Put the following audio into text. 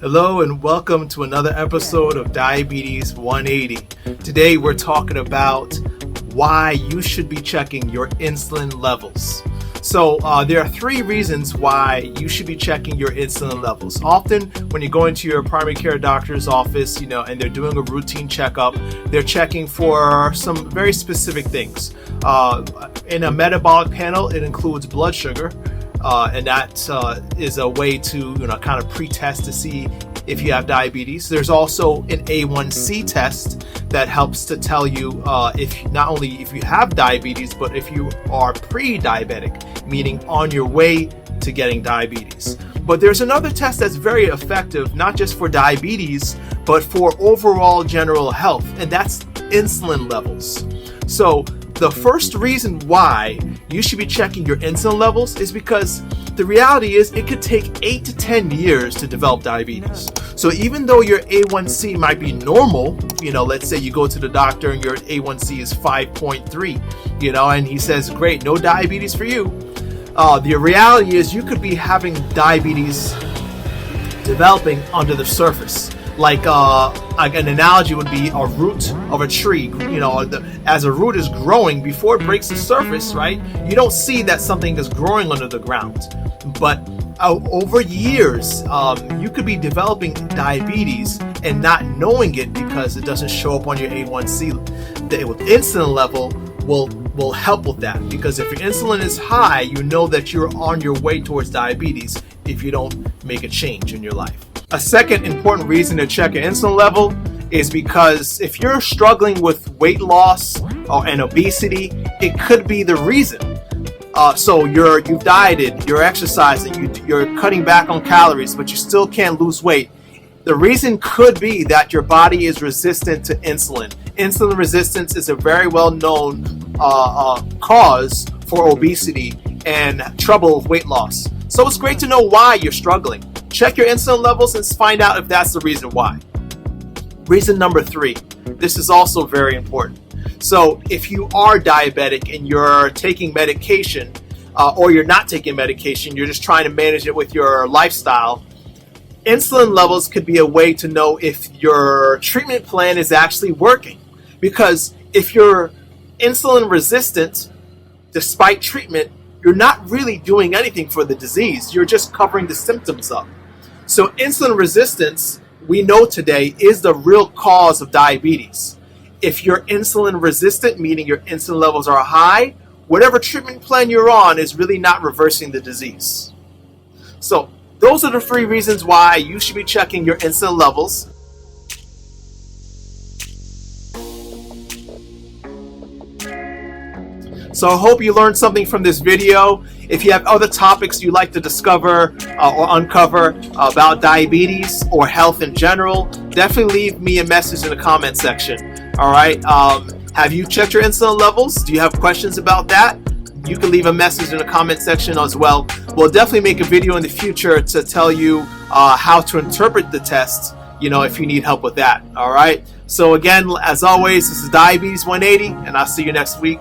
Hello and welcome to another episode of Diabetes 180. Today we're talking about why you should be checking your insulin levels. So there are three reasons why you should be checking your insulin levels. Often when you go into your primary care doctor's office, and they're doing a routine checkup, they're checking for some very specific things. In a metabolic panel, it includes blood sugar. And that is a way to kind of pre-test to see if you have diabetes. There's also an A1C test that helps to tell you if not only if you have diabetes, but if you are pre-diabetic, meaning on your way to getting diabetes. But there's another test that's very effective, not just for diabetes, but for overall general health, and that's insulin levels. So the first reason why you should be checking your insulin levels is because the reality is it could take 8 to 10 years to develop diabetes. So even though your A1C might be normal, let's say you go to the doctor and your A1C is 5.3, and he says, great, no diabetes for you. The reality is you could be having diabetes developing under the surface. Like an analogy would be a root of a tree. As a root is growing, before it breaks the surface, right? You don't see that something is growing under the ground. But over years, you could be developing diabetes and not knowing it because it doesn't show up on your A1C. The insulin level will help with that, because if your insulin is high, you know that you're on your way towards diabetes if you don't make a change in your life. A second important reason to check your insulin level is because if you're struggling with weight loss and obesity, it could be the reason. So you've dieted, you're exercising, you're cutting back on calories, but you still can't lose weight. The reason could be that your body is resistant to insulin. Insulin resistance is a very well-known cause for obesity and trouble with weight loss. So it's great to know why you're struggling. Check your insulin levels and find out if that's the reason why. Reason number 3. This is also very important. So if you are diabetic and you're taking medication, or you're not taking medication, you're just trying to manage it with your lifestyle, insulin levels could be a way to know if your treatment plan is actually working. Because if you're insulin resistant, despite treatment, you're not really doing anything for the disease. You're just covering the symptoms up. So insulin resistance, we know today, is the real cause of diabetes. If you're insulin resistant, meaning your insulin levels are high, whatever treatment plan you're on is really not reversing the disease. So those are the 3 reasons why you should be checking your insulin levels. So I hope you learned something from this video. If you have other topics you'd like to discover or uncover about diabetes or health in general, definitely leave me a message in the comment section. All right. Have you checked your insulin levels? Do you have questions about that? You can leave a message in the comment section as well. We'll definitely make a video in the future to tell you how to interpret the test, if you need help with that. All right. So again, as always, this is Diabetes 180, and I'll see you next week.